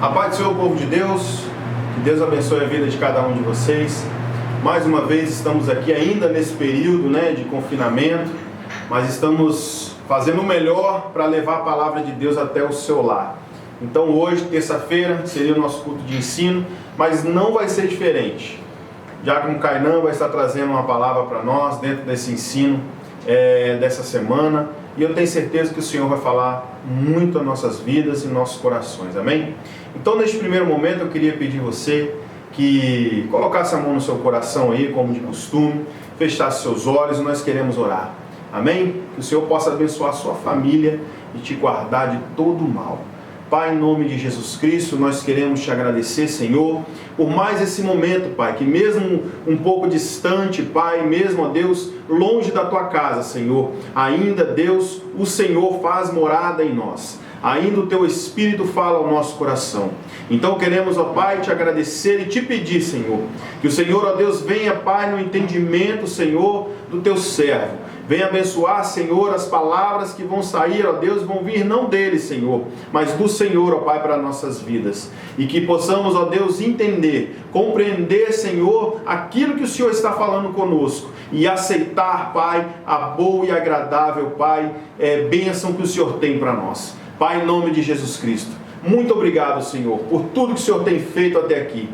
A paz do Senhor, povo de Deus, que Deus abençoe a vida de cada um de vocês. Mais uma vez estamos aqui ainda nesse período de confinamento, mas estamos fazendo o melhor para levar a palavra de Deus até o seu lar. Então hoje, terça-feira, seria o nosso culto de ensino, mas não vai ser diferente. Diácono Kainan vai estar trazendo uma palavra para nós dentro desse ensino dessa semana, e eu tenho certeza que o Senhor vai falar muito às nossas vidas e nossos corações, amém? Então neste primeiro momento eu queria pedir a você que colocasse a mão no seu coração aí, como de costume, fechasse seus olhos, e nós queremos orar, amém? Que o Senhor possa abençoar a sua família e te guardar de todo o mal. Pai, em nome de Jesus Cristo, nós queremos te agradecer, Senhor, por mais esse momento, Pai, que mesmo um pouco distante, Pai, mesmo, ó Deus, longe da Tua casa, Senhor, ainda, Deus, o Senhor faz morada em nós. Ainda o Teu Espírito fala ao nosso coração. Então queremos, ó Pai, te agradecer e te pedir, Senhor, que o Senhor, ó Deus, venha, Pai, no entendimento, Senhor, do Teu servo. Venha abençoar, Senhor, as palavras que vão sair, ó Deus, vão vir não dele, Senhor, mas do Senhor, ó Pai, para nossas vidas. E que possamos, ó Deus, entender, compreender, Senhor, aquilo que o Senhor está falando conosco. E aceitar, Pai, a boa e agradável, Pai, bênção que o Senhor tem para nós. Pai, em nome de Jesus Cristo, muito obrigado, Senhor, por tudo que o Senhor tem feito até aqui.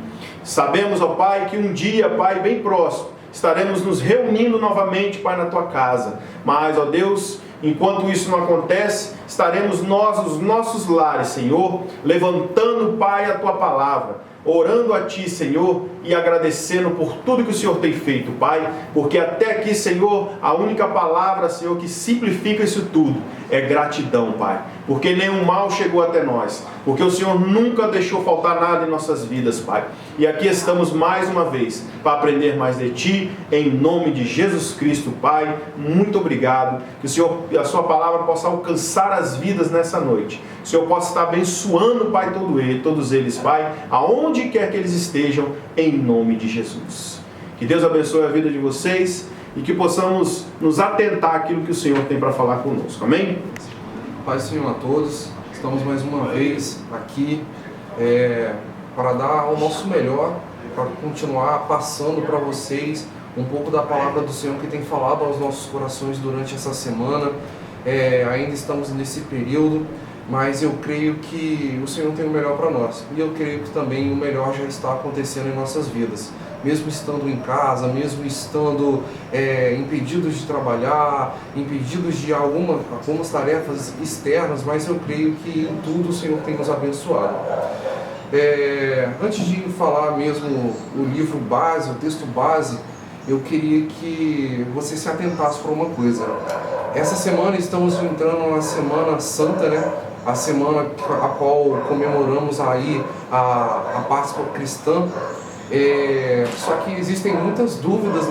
Sabemos, ó Pai, que um dia, Pai, bem próximo, estaremos nos reunindo novamente, Pai, na Tua casa. Mas, ó Deus, enquanto isso não acontece, estaremos nós, nos nossos lares, Senhor, levantando, Pai, a Tua palavra, orando a Ti, Senhor, e agradecendo por tudo que o Senhor tem feito, Pai, porque até aqui, Senhor, a única palavra, Senhor, que simplifica isso tudo é gratidão, Pai, porque nenhum mal chegou até nós, porque o Senhor nunca deixou faltar nada em nossas vidas, Pai, e aqui estamos mais uma vez para aprender mais de Ti, em nome de Jesus Cristo, Pai. Muito obrigado, que o Senhor, a Sua palavra possa alcançar as vidas nessa noite, o Senhor possa estar abençoando, Pai, todos eles, Pai, aonde quer que eles estejam, em nome de Jesus. Que Deus abençoe a vida de vocês e que possamos nos atentar àquilo que o Senhor tem para falar conosco, amém? Paz do Senhor a todos, estamos mais uma vez aqui para dar o nosso melhor, para continuar passando para vocês um pouco da palavra do Senhor que tem falado aos nossos corações durante essa semana. Ainda estamos nesse período, mas eu creio que o Senhor tem o melhor para nós, e eu creio que também o melhor já está acontecendo em nossas vidas, mesmo estando em casa, mesmo estando impedidos de trabalhar, impedidos de algumas tarefas externas, mas eu creio que em tudo o Senhor tem nos abençoado. Antes de falar mesmo o livro base, o texto base, eu queria que você se atentasse para uma coisa. Essa semana estamos entrando na Semana Santa, a semana a qual comemoramos aí a Páscoa cristã. Só que existem muitas dúvidas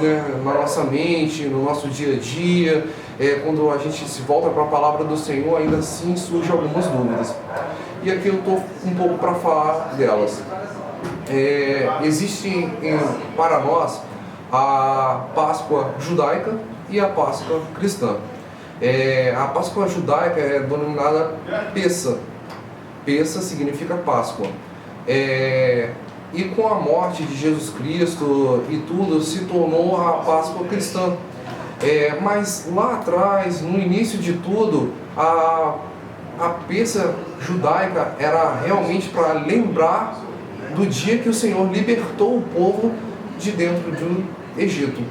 na nossa mente, no nosso dia a dia. Quando a gente se volta para a palavra do Senhor, ainda assim surgem algumas dúvidas. E aqui eu estou um pouco para falar delas. Existe para nós a Páscoa judaica e a Páscoa cristã. A Páscoa judaica é denominada Pessa. Pessa significa Páscoa. E com a morte de Jesus Cristo e tudo, se tornou a Páscoa cristã. Mas lá atrás, no início de tudo, a Pessa judaica era realmente para lembrar do dia que o Senhor libertou o povo de dentro do Egito.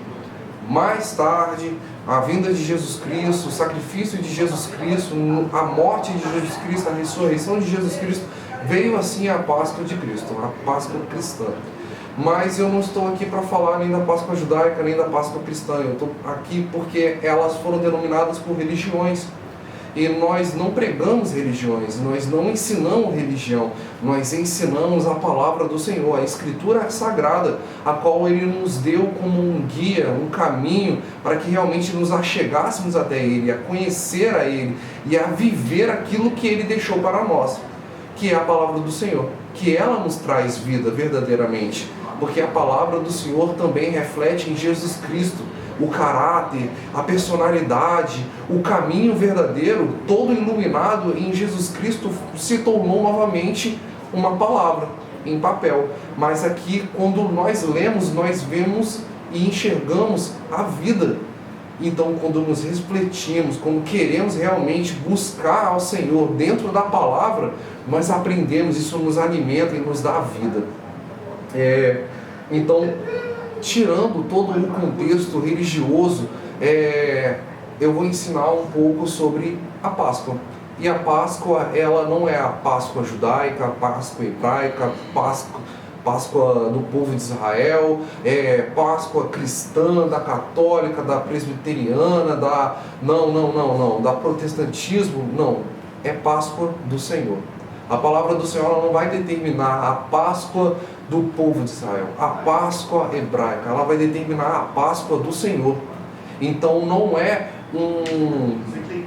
Mais tarde, a vinda de Jesus Cristo, o sacrifício de Jesus Cristo, a morte de Jesus Cristo, a ressurreição de Jesus Cristo, veio assim a Páscoa de Cristo, a Páscoa cristã. Mas eu não estou aqui para falar nem da Páscoa judaica, nem da Páscoa cristã. Eu estou aqui porque elas foram denominadas por religiões. E nós não pregamos religiões, nós não ensinamos religião, nós ensinamos a palavra do Senhor, a Escritura Sagrada, a qual Ele nos deu como um guia, um caminho, para que realmente nos achegássemos até Ele, a conhecer a Ele e a viver aquilo que Ele deixou para nós, que é a palavra do Senhor, que ela nos traz vida verdadeiramente, porque a palavra do Senhor também reflete em Jesus Cristo, o caráter, a personalidade, o caminho verdadeiro, todo iluminado em Jesus Cristo, se tornou novamente uma palavra em papel. Mas aqui, quando nós lemos, nós vemos e enxergamos a vida. Então, quando nos refletimos, quando queremos realmente buscar ao Senhor dentro da palavra, nós aprendemos, isso nos alimenta e nos dá a vida. Então, tirando todo o contexto religioso, eu vou ensinar um pouco sobre a Páscoa. E a Páscoa, ela não é a Páscoa judaica, a Páscoa hebraica, a Páscoa do povo de Israel, Páscoa cristã, da católica, da presbiteriana, da protestantismo, não. É Páscoa do Senhor. A palavra do Senhor ela não vai determinar a Páscoa do povo de Israel, a Páscoa hebraica, ela vai determinar a Páscoa do Senhor. Então não é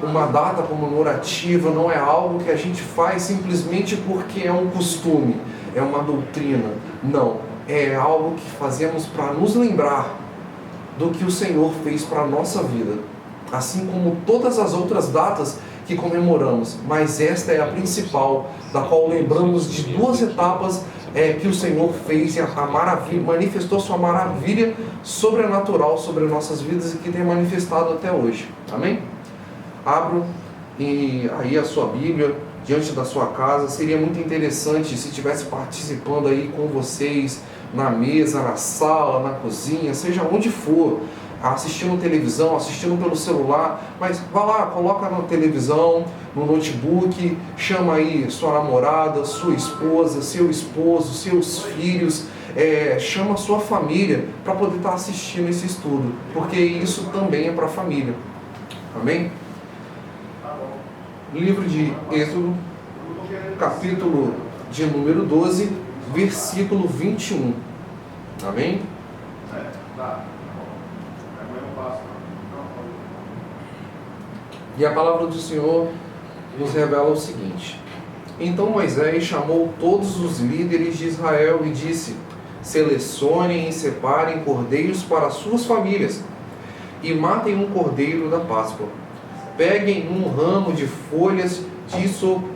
uma data comemorativa, não é algo que a gente faz simplesmente porque é um costume, é uma doutrina. Não, é algo que fazemos para nos lembrar do que o Senhor fez para a nossa vida. Assim como todas as outras datas que comemoramos, mas esta é a principal, da qual lembramos de duas etapas que o Senhor fez e a maravilha, manifestou sua maravilha sobrenatural sobre nossas vidas e que tem manifestado até hoje. Amém? Abro aí a sua Bíblia diante da sua casa. Seria muito interessante se estivesse participando aí com vocês na mesa, na sala, na cozinha, seja onde for, assistindo televisão, assistindo pelo celular, mas vá lá, coloca na televisão, no notebook, chama aí sua namorada, sua esposa, seu esposo, seus filhos, chama sua família para poder estar assistindo esse estudo, porque isso também é para a família. Amém? Livro de Êxodo, capítulo de número 12, versículo 21. Amém? E a palavra do Senhor nos revela o seguinte: Então Moisés chamou todos os líderes de Israel e disse: Selecionem e separem cordeiros para suas famílias e matem um cordeiro da Páscoa. Peguem um ramo de folhas de hisopo,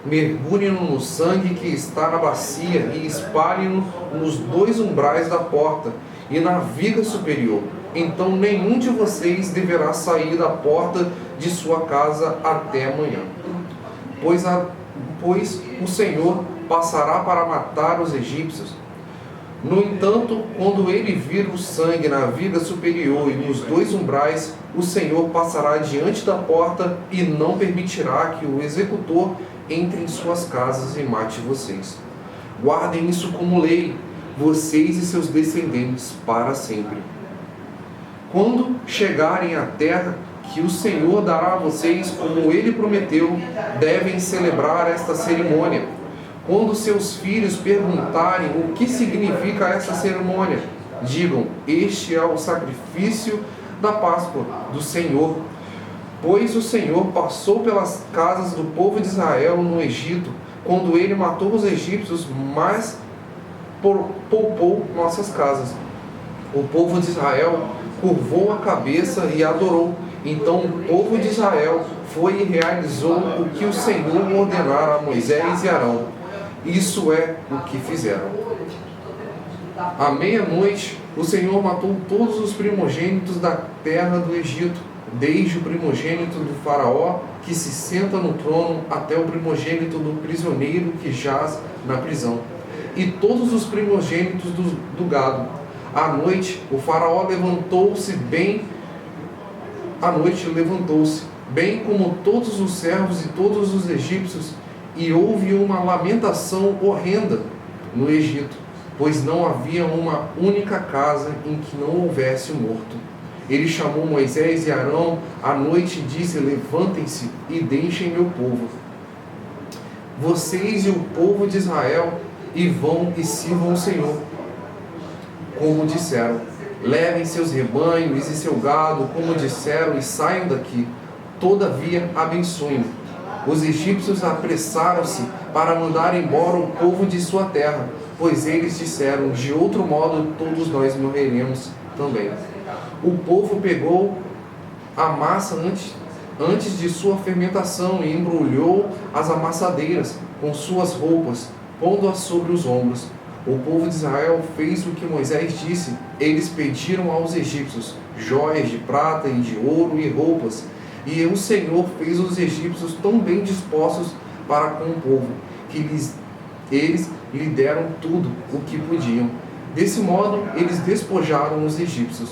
mergulhem-no no sangue que está na bacia e espalhem-no nos 2 umbrais da porta e na viga superior. Então nenhum de vocês deverá sair da porta de sua casa até amanhã. Pois o Senhor passará para matar os egípcios. No entanto, quando ele vir o sangue na viga superior e nos 2 umbrais, o Senhor passará diante da porta e não permitirá que o executor entre em suas casas e mate vocês. Guardem isso como lei, vocês e seus descendentes, para sempre. Quando chegarem à terra que o Senhor dará a vocês, como ele prometeu, devem celebrar esta cerimônia. Quando seus filhos perguntarem o que significa essa cerimônia, digam: este é o sacrifício da Páscoa do Senhor. Pois o Senhor passou pelas casas do povo de Israel no Egito, quando ele matou os egípcios, mas poupou nossas casas. O povo de Israel curvou a cabeça e adorou. Então o povo de Israel foi e realizou o que o Senhor ordenara a Moisés e Arão. Isso é o que fizeram. À meia-noite, o Senhor matou todos os primogênitos da terra do Egito, desde o primogênito do faraó, que se senta no trono, até o primogênito do prisioneiro que jaz na prisão, e todos os primogênitos do gado. À noite, o faraó levantou-se, bem como todos os servos e todos os egípcios, e houve uma lamentação horrenda no Egito, pois não havia uma única casa em que não houvesse um morto. Ele chamou Moisés e Arão à noite e disse: levantem-se e deixem meu povo, vocês e o povo de Israel, e vão e sirvam o Senhor. Como disseram, levem seus rebanhos e seu gado, como disseram, e saiam daqui. Todavia, abençoem-me. Os egípcios apressaram-se para mandar embora o povo de sua terra, pois eles disseram: de outro modo todos nós morreremos também. O povo pegou a massa antes de sua fermentação e embrulhou as amassadeiras com suas roupas, pondo-a sobre os ombros. O povo de Israel fez o que Moisés disse. Eles pediram aos egípcios joias de prata e de ouro e roupas. E o Senhor fez os egípcios tão bem dispostos para com o povo, que eles lhe deram tudo o que podiam. Desse modo, eles despojaram os egípcios.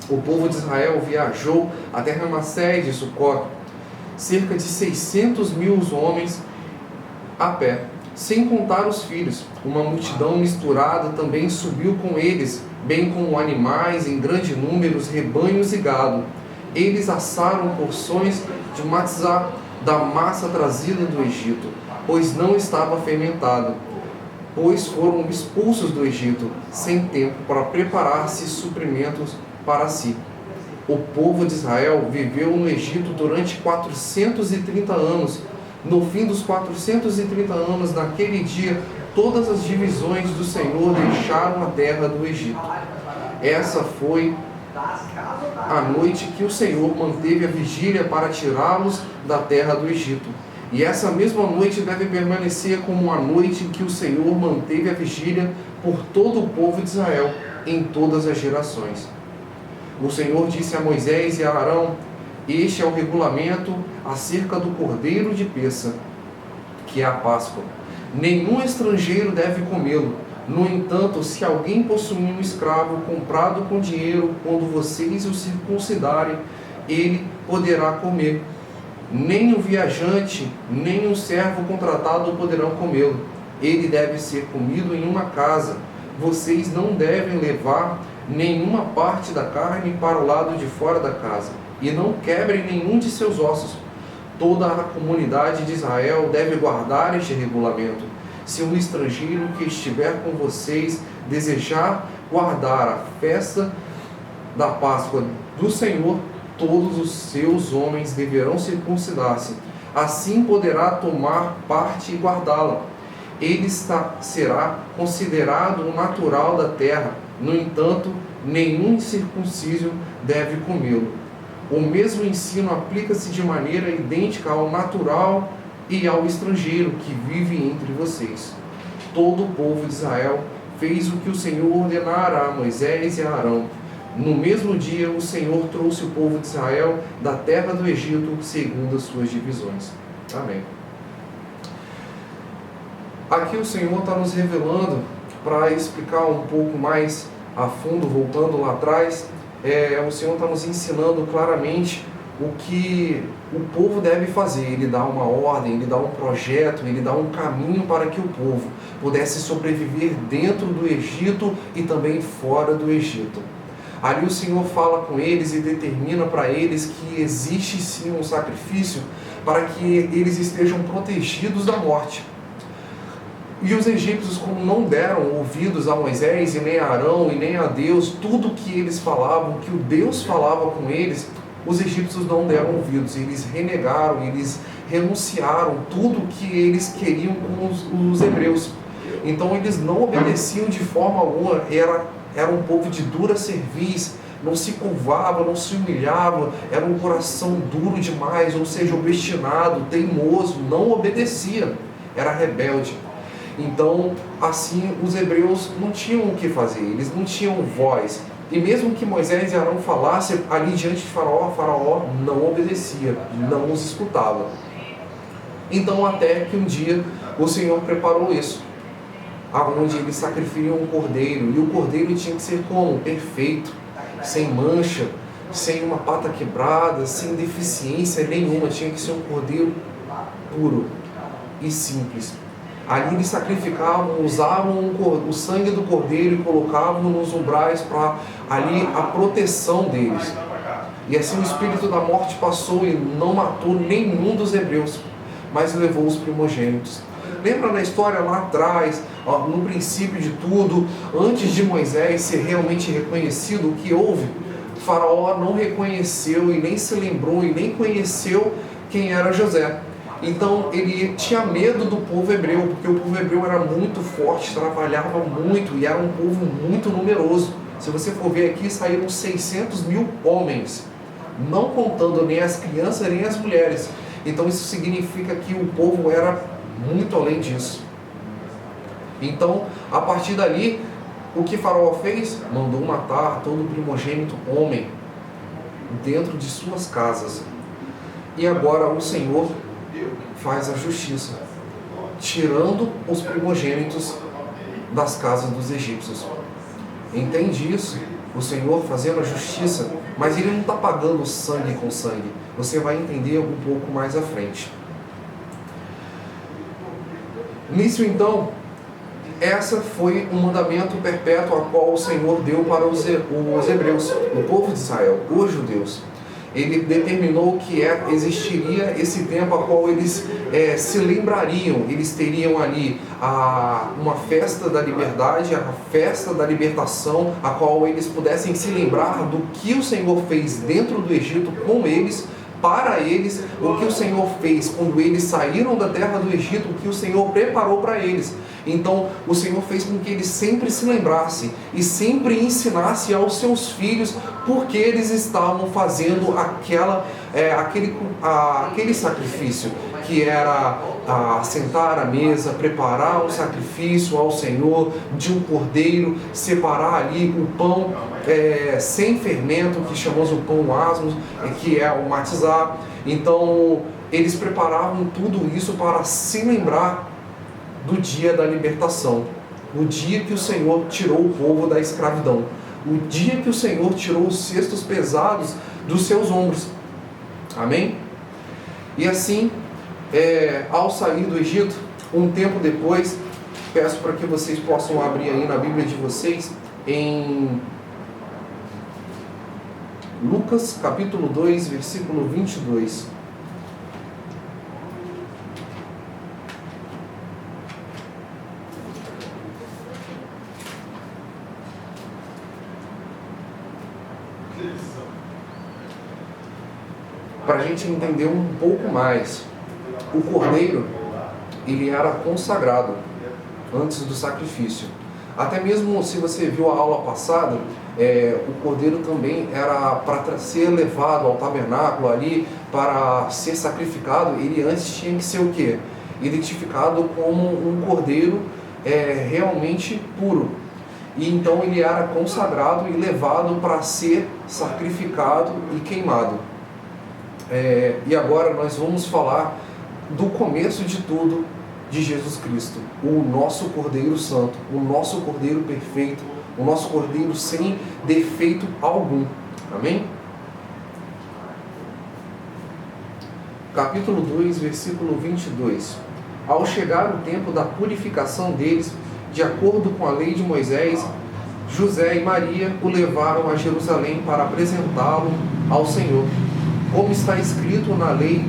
O povo de Israel viajou até Ramassés de Sucote, cerca de 600.000 homens a pé, sem contar os filhos. Uma multidão misturada também subiu com eles, bem como animais em grande número, rebanhos e gado. Eles assaram porções de matzá, da massa trazida do Egito, pois não estava fermentada, pois foram expulsos do Egito, sem tempo para preparar-se suprimentos para si. O povo de Israel viveu no Egito durante 430 anos. No fim dos 430 anos, naquele dia, todas as divisões do Senhor deixaram a terra do Egito. Essa foi a noite que o Senhor manteve a vigília para tirá-los da terra do Egito. E essa mesma noite deve permanecer como a noite em que o Senhor manteve a vigília por todo o povo de Israel, em todas as gerações. O Senhor disse a Moisés e a Arão: este é o regulamento acerca do cordeiro de Pêssah, que é a Páscoa. Nenhum estrangeiro deve comê-lo. No entanto, se alguém possuir um escravo comprado com dinheiro, quando vocês o circuncidarem, ele poderá comer. Nem o viajante, nem o servo contratado poderão comê-lo. Ele deve ser comido em uma casa. Vocês não devem levar nenhuma parte da carne para o lado de fora da casa, e não quebrem nenhum de seus ossos. Toda a comunidade de Israel deve guardar este regulamento. Se um estrangeiro que estiver com vocês desejar guardar a festa da Páscoa do Senhor, todos os seus homens deverão circuncidar-se. Assim poderá tomar parte e guardá-la. Ele será considerado o natural da terra. No entanto, nenhum incircunciso deve comê-lo. O mesmo ensino aplica-se de maneira idêntica ao natural e ao estrangeiro que vive entre vocês. Todo o povo de Israel fez o que o Senhor ordenara a Moisés e a Arão. No mesmo dia, o Senhor trouxe o povo de Israel da terra do Egito, segundo as suas divisões. Amém. Aqui o Senhor está nos revelando, para explicar um pouco mais a fundo, voltando lá atrás, o Senhor está nos ensinando claramente o que o povo deve fazer. Ele dá uma ordem, ele dá um projeto, ele dá um caminho para que o povo pudesse sobreviver dentro do Egito e também fora do Egito. Ali o Senhor fala com eles e determina para eles que existe sim um sacrifício para que eles estejam protegidos da morte. E os egípcios, como não deram ouvidos a Moisés, e nem a Arão, e nem a Deus, tudo que eles falavam, que o Deus falava com eles, os egípcios não deram ouvidos. Eles renegaram, eles renunciaram tudo que eles queriam com os hebreus. Então eles não obedeciam de forma alguma, era um povo de dura cerviz, não se curvava, não se humilhava, era um coração duro demais, ou seja, obstinado, teimoso, não obedecia, era rebelde. Então, assim, os hebreus não tinham o que fazer, eles não tinham voz. E mesmo que Moisés e Arão falassem ali diante de Faraó, Faraó não obedecia, não os escutava. Então, até que um dia o Senhor preparou isso, aonde eles sacrificam um cordeiro, e o cordeiro tinha que ser como? Perfeito, sem mancha, sem uma pata quebrada, sem deficiência nenhuma, tinha que ser um cordeiro puro e simples. Ali eles sacrificavam, usavam o sangue do cordeiro e colocavam nos umbrais para ali a proteção deles. E assim o espírito da morte passou e não matou nenhum dos hebreus, mas levou os primogênitos. Lembra na história lá atrás, no princípio de tudo, antes de Moisés ser realmente reconhecido, o que houve? Faraó não reconheceu e nem se lembrou e nem conheceu quem era José. Então ele tinha medo do povo hebreu, porque o povo hebreu era muito forte, trabalhava muito e era um povo muito numeroso. Se você for ver aqui, saíram 600.000 homens, não contando nem as crianças nem as mulheres. Então isso significa que o povo era muito além disso. Então, a partir dali, o que Faraó fez? Mandou matar todo primogênito homem dentro de suas casas. E agora o Senhor faz a justiça, tirando os primogênitos das casas dos egípcios. Entende isso? O Senhor fazendo a justiça, mas Ele não está pagando sangue com sangue. Você vai entender um pouco mais à frente. Nisso então, essa foi um mandamento perpétuo a qual o Senhor deu para os hebreus, o povo de Israel, os judeus. Ele determinou que existiria esse tempo a qual eles se lembrariam, eles teriam ali uma festa da liberdade, a festa da libertação, a qual eles pudessem se lembrar do que o Senhor fez dentro do Egito com eles, para eles, o que o Senhor fez quando eles saíram da terra do Egito, o que o Senhor preparou para eles. Então, o Senhor fez com que eles sempre se lembrassem e sempre ensinassem aos seus filhos porque eles estavam fazendo aquele sacrifício, que era sentar à mesa, preparar um sacrifício ao Senhor de um cordeiro, separar ali o pão sem fermento, que chamamos o pão asmos, que é o matizar. Então, eles preparavam tudo isso para se lembrar do dia da libertação, o dia que o Senhor tirou o povo da escravidão, o dia que o Senhor tirou os cestos pesados dos seus ombros. Amém? E assim, ao sair do Egito, um tempo depois, peço para que vocês possam abrir aí na Bíblia de vocês, em Lucas capítulo 2, versículo 22. Para a gente entender um pouco mais, o cordeiro, ele era consagrado antes do sacrifício. Até mesmo se você viu a aula passada, o cordeiro também era para ser levado ao tabernáculo ali, para ser sacrificado, ele antes tinha que ser o quê? Identificado como um cordeiro realmente puro. E então ele era consagrado e levado para ser sacrificado e queimado. E agora nós vamos falar do começo de tudo, de Jesus Cristo, o nosso Cordeiro Santo, o nosso Cordeiro perfeito, o nosso Cordeiro sem defeito algum. Amém? Capítulo 2, versículo 22. Ao chegar o tempo da purificação deles, de acordo com a lei de Moisés, José e Maria o levaram a Jerusalém para apresentá-lo ao Senhor. Como está escrito na lei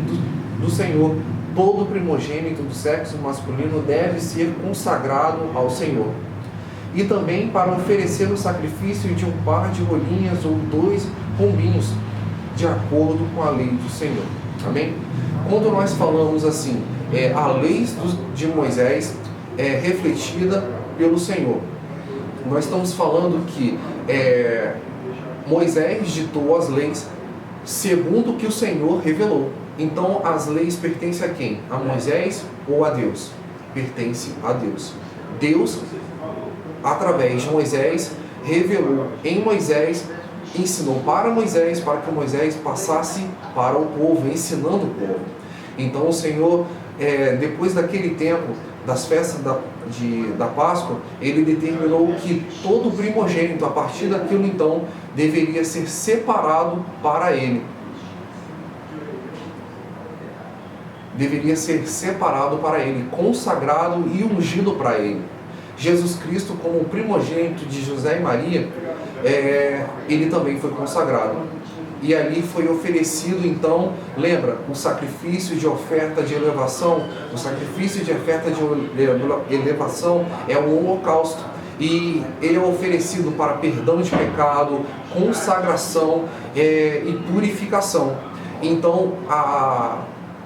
do Senhor, todo primogênito do sexo masculino deve ser consagrado ao Senhor. E também para oferecer o sacrifício de um par de rolinhas ou 2 pombinhos, de acordo com a lei do Senhor. Amém? Quando nós falamos assim, a lei de Moisés é refletida pelo Senhor. Nós estamos falando que Moisés ditou as leis segundo o que o Senhor revelou. Então as leis pertencem a quem? A Moisés ou a Deus? Pertence a Deus. Deus, através de Moisés, revelou em Moisés, ensinou para Moisés, para que Moisés passasse para o povo, ensinando o povo. Então o Senhor, depois daquele tempo, das festas da Páscoa, ele determinou que todo primogênito, a partir daquilo então, deveria ser separado para ele. Deveria ser separado para ele, consagrado e ungido para ele. Jesus Cristo, como primogênito de José e Maria, ele também foi consagrado. E ali foi oferecido, então, lembra, o sacrifício de oferta de elevação. O sacrifício de oferta de elevação é o holocausto. E ele é oferecido para perdão de pecado, consagração e purificação. Então,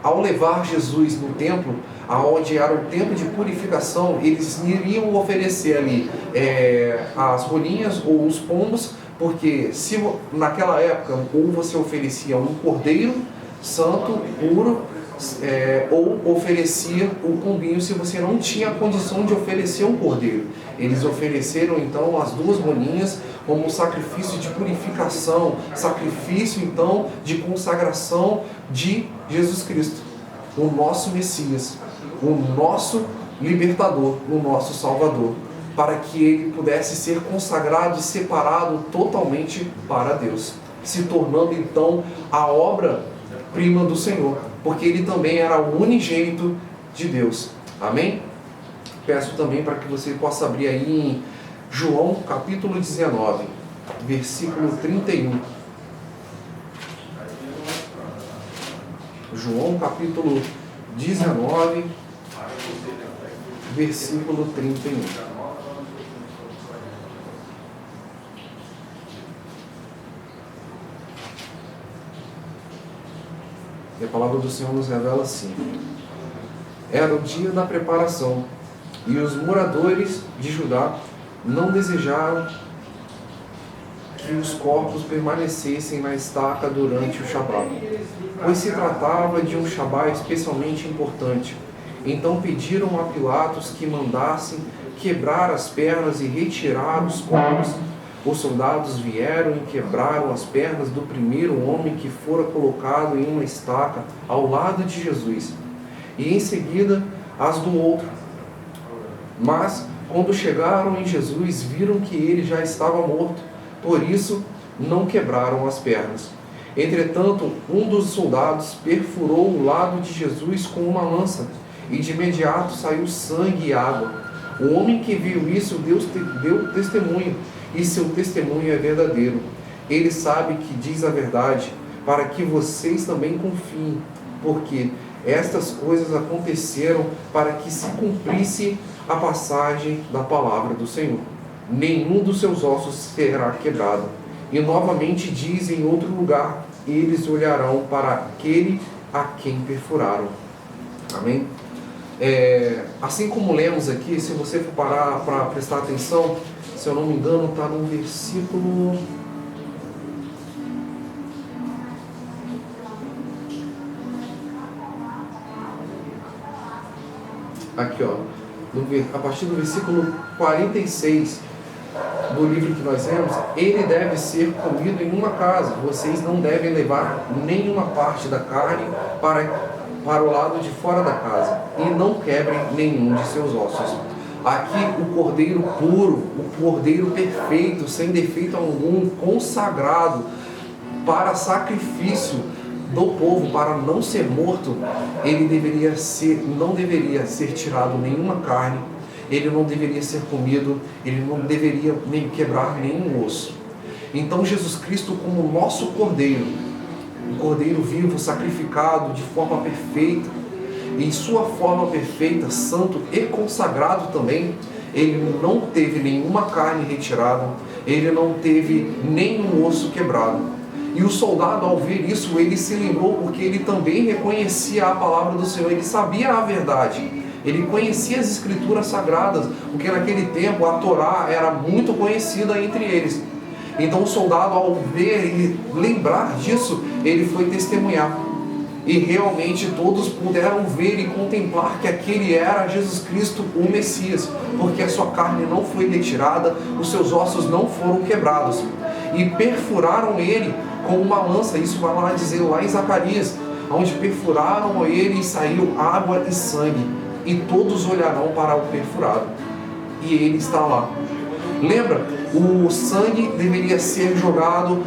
ao levar Jesus no templo, aonde era o templo de purificação, eles iriam oferecer ali as rolinhas ou os pombos, porque se naquela época ou você oferecia um cordeiro santo, puro, ou oferecia o pombinho se você não tinha condição de oferecer um cordeiro. Eles ofereceram então as 2 rolinhas como sacrifício de purificação, sacrifício então de consagração de Jesus Cristo, o nosso Messias, o nosso libertador, o nosso Salvador, para que ele pudesse ser consagrado e separado totalmente para Deus, se tornando então a obra-prima do Senhor, porque ele também era o unigênito de Deus. Amém? Peço também para que você possa abrir aí em João capítulo 19, versículo 31. João capítulo 19, versículo 31. E a palavra do Senhor nos revela assim: era o dia da preparação, e os moradores de Judá não desejaram que os corpos permanecessem na estaca durante o Shabat, pois se tratava de um Shabat especialmente importante. Então pediram a Pilatos que mandassem quebrar as pernas e retirar os corpos. Os soldados vieram e quebraram as pernas do primeiro homem que fora colocado em uma estaca ao lado de Jesus, e em seguida as do outro. Mas, quando chegaram em Jesus, viram que ele já estava morto, por isso não quebraram as pernas. Entretanto, um dos soldados perfurou o lado de Jesus com uma lança, e de imediato saiu sangue e água. O homem que viu isso deu testemunho, e seu testemunho é verdadeiro. Ele sabe que diz a verdade, para que vocês também confiem, porque estas coisas aconteceram para que se cumprisse a passagem da palavra do Senhor. Nenhum dos seus ossos será quebrado. E novamente diz em outro lugar: eles olharão para aquele a quem perfuraram. Amém? Assim como lemos aqui, se você for parar para prestar atenção, se eu não me engano, está no versículo... Aqui, ó, a partir do versículo 46 do livro que nós lemos: ele deve ser comido em uma casa. Vocês não devem levar nenhuma parte da carne para o lado de fora da casa, e não quebrem nenhum de seus ossos. Aqui o cordeiro puro, o cordeiro perfeito, sem defeito algum, consagrado para sacrifício do povo, para não ser morto, ele não deveria ser tirado nenhuma carne, ele não deveria ser comido, ele não deveria nem quebrar nenhum osso. Então Jesus Cristo, como nosso cordeiro, um cordeiro vivo, sacrificado de forma perfeita, em sua forma perfeita, santo e consagrado também, ele não teve nenhuma carne retirada, ele não teve nenhum osso quebrado. E o soldado, ao ver isso, ele se lembrou, porque ele também reconhecia a palavra do Senhor, ele sabia a verdade, ele conhecia as escrituras sagradas, porque naquele tempo a Torá era muito conhecida entre eles. Então o soldado, ao ver e lembrar disso, ele foi testemunhar. E realmente todos puderam ver e contemplar que aquele era Jesus Cristo, o Messias, porque a sua carne não foi retirada, os seus ossos não foram quebrados. E perfuraram ele com uma lança, isso vai lá dizer lá em Zacarias, onde perfuraram ele e saiu água e sangue, e todos olharão para o perfurado, e ele está lá. Lembra? O sangue deveria ser jogado,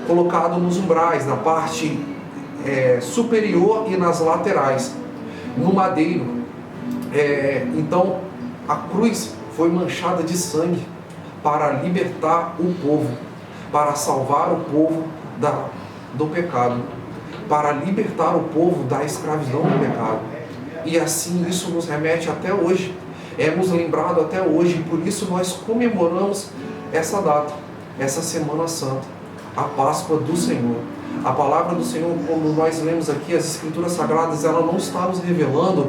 colocado nos umbrais, na parte superior e nas laterais, no madeiro. Então a cruz foi manchada de sangue para libertar o povo, para salvar o povo do pecado, para libertar o povo da escravidão do pecado. E assim isso nos remete até hoje, nos lembrado até hoje, e por isso nós comemoramos essa data, essa Semana Santa, a Páscoa do Senhor. A palavra do Senhor, quando nós lemos aqui as Escrituras Sagradas, ela não está nos revelando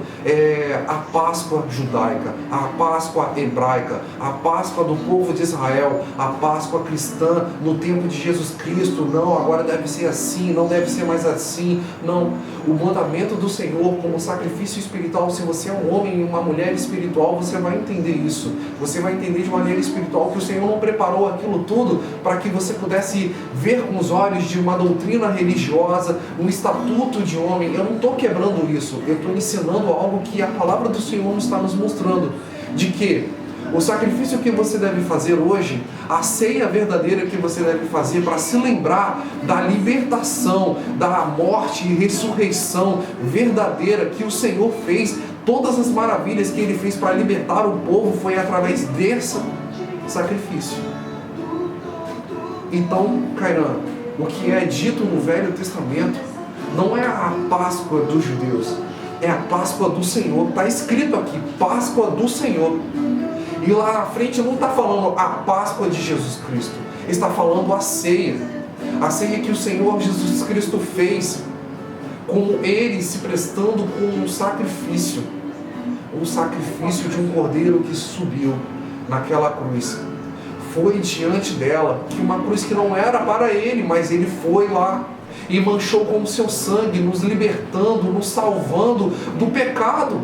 a Páscoa judaica, a Páscoa hebraica, a Páscoa do povo de Israel, a Páscoa cristã no tempo de Jesus Cristo. Não, agora deve ser assim, não deve ser mais assim. Não, o mandamento do Senhor como sacrifício espiritual, se você é um homem e uma mulher espiritual, você vai entender isso. Você vai entender de maneira espiritual que o Senhor não preparou aquilo tudo para que você pudesse ver com os olhos de uma doutrina religiosa, um estatuto de homem. Eu não estou quebrando isso, eu estou ensinando algo que a palavra do Senhor está nos mostrando, de que o sacrifício que você deve fazer hoje, a ceia verdadeira que você deve fazer para se lembrar da libertação, da morte e ressurreição verdadeira que o Senhor fez, todas as maravilhas que Ele fez para libertar o povo foi através desse sacrifício. Então, Cairan, o que é dito no Velho Testamento não é a Páscoa dos judeus, é a Páscoa do Senhor. Está escrito aqui, Páscoa do Senhor. E lá na frente não está falando a Páscoa de Jesus Cristo, está falando a ceia que o Senhor Jesus Cristo fez, como Ele se prestando como um sacrifício de um cordeiro que subiu naquela cruz. Foi diante dela, que uma cruz que não era para Ele, mas Ele foi lá e manchou com o seu sangue, nos libertando, nos salvando do pecado.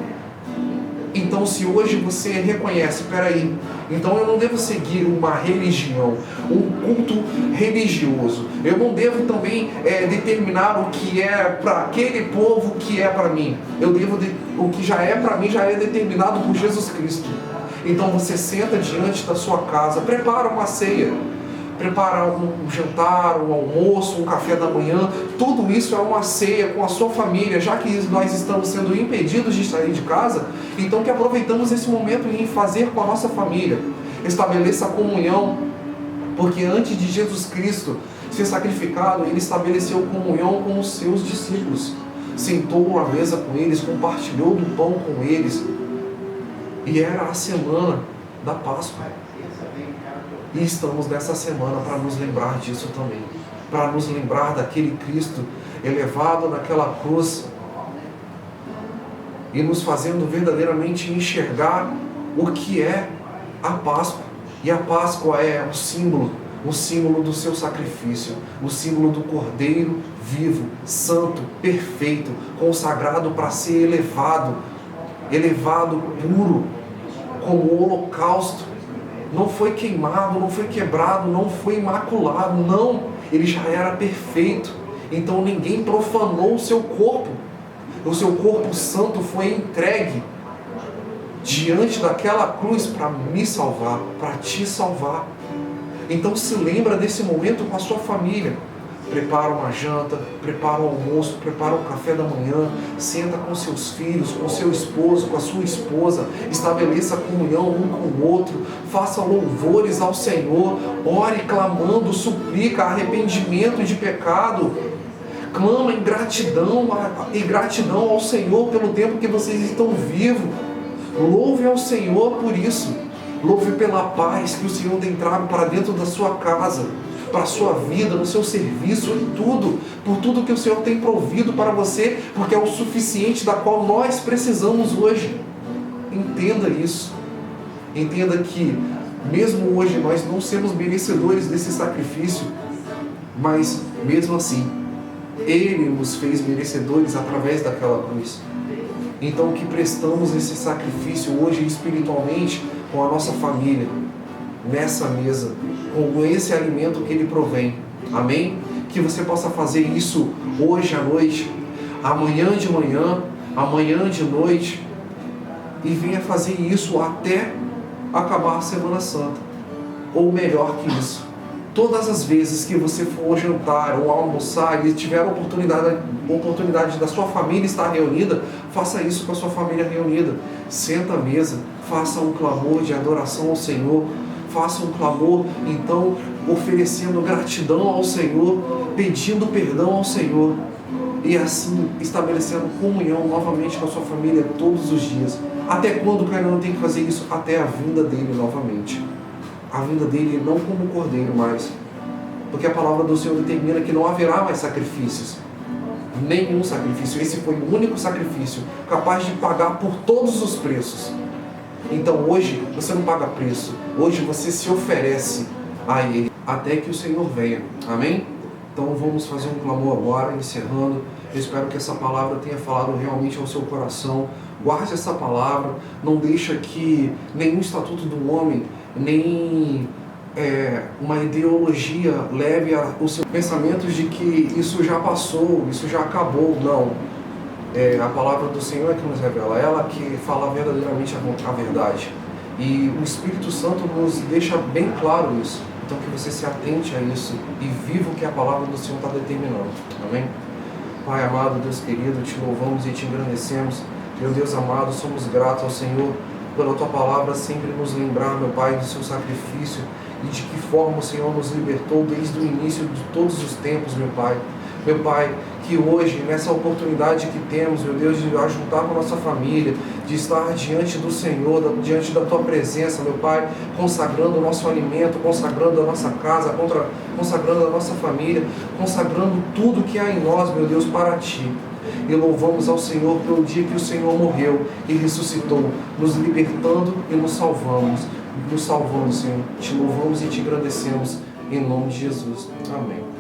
Então, se hoje você reconhece, peraí, então eu não devo seguir uma religião, um culto religioso. Eu não devo também determinar o que é para aquele povo, o que é para mim. O que já é para mim já é determinado por Jesus Cristo. Então você senta diante da sua casa, prepara uma ceia, prepara um jantar, um almoço, um café da manhã. Tudo isso é uma ceia com a sua família, já que nós estamos sendo impedidos de sair de casa. Então que aproveitamos esse momento em fazer com a nossa família. Estabeleça a comunhão, porque antes de Jesus Cristo ser sacrificado, Ele estabeleceu comunhão com os seus discípulos. Sentou à mesa com eles, compartilhou do pão com eles. E era a semana da Páscoa. E estamos nessa semana para nos lembrar disso também. Para nos lembrar daquele Cristo elevado naquela cruz e nos fazendo verdadeiramente enxergar o que é a Páscoa. E a Páscoa é o símbolo do seu sacrifício, o símbolo do Cordeiro vivo, santo, perfeito, consagrado para ser elevado puro, como o holocausto. Não foi queimado, não foi quebrado, não foi imaculado, não. Ele já era perfeito. Então ninguém profanou o seu corpo. O seu corpo santo foi entregue diante daquela cruz para me salvar, para te salvar. Então se lembra desse momento com a sua família. Prepara uma janta, prepara o almoço, prepara o café da manhã, senta com seus filhos, com seu esposo, com a sua esposa, estabeleça comunhão um com o outro, faça louvores ao Senhor, ore clamando, suplica arrependimento de pecado, clama em gratidão ao Senhor pelo tempo que vocês estão vivos, louve ao Senhor por isso, louve pela paz que o Senhor tem trago para dentro da sua casa, para a sua vida, no seu serviço, em tudo, por tudo que o Senhor tem provido para você, porque é o suficiente da qual nós precisamos hoje. Entenda isso. Entenda que, mesmo hoje, nós não somos merecedores desse sacrifício, mas, mesmo assim, Ele nos fez merecedores através daquela cruz. Então, que prestamos esse sacrifício hoje espiritualmente com a nossa família, nessa mesa, com esse alimento que Ele provém. Amém? Que você possa fazer isso hoje à noite, amanhã de manhã, amanhã de noite, e venha fazer isso até acabar a Semana Santa. Ou melhor que isso, todas as vezes que você for jantar ou almoçar e tiver a oportunidade da sua família estar reunida, faça isso com a sua família reunida. Senta à mesa, faça um clamor de adoração ao Senhor, faça um clamor, então, oferecendo gratidão ao Senhor, pedindo perdão ao Senhor, e assim estabelecendo comunhão novamente com a sua família todos os dias. Até quando o cara não tem que fazer isso? Até a vinda dele novamente. A vinda dele não como cordeiro, mas Porque a palavra do Senhor determina que não haverá mais sacrifícios. Nenhum sacrifício. Esse foi o único sacrifício capaz de pagar por todos os preços. Então hoje você não paga preço. Hoje você se oferece a Ele até que o Senhor venha. Amém? Então vamos fazer um clamor agora, encerrando. Eu espero que essa palavra tenha falado realmente ao seu coração. Guarde essa palavra. Não deixa que nenhum estatuto do homem, nem uma ideologia leve os seus pensamentos de que isso já passou, isso já acabou. Não. A palavra do Senhor é que nos revela, ela que fala verdadeiramente a verdade. E o Espírito Santo nos deixa bem claro isso. Então que você se atente a isso e viva o que a palavra do Senhor está determinando. Amém? Pai amado, Deus querido, te louvamos e te engrandecemos. Meu Deus amado, somos gratos ao Senhor pela tua palavra sempre nos lembrar, meu Pai, do seu sacrifício e de que forma o Senhor nos libertou desde o início de todos os tempos, meu Pai. Meu Pai, que hoje, nessa oportunidade que temos, meu Deus, de ajuntar com a nossa família, de estar diante do Senhor, diante da Tua presença, meu Pai, consagrando o nosso alimento, consagrando a nossa casa, consagrando a nossa família, consagrando tudo que há em nós, meu Deus, para Ti. E louvamos ao Senhor pelo dia que o Senhor morreu e ressuscitou, nos libertando e nos salvando, Senhor. Te louvamos e te agradecemos, em nome de Jesus. Amém.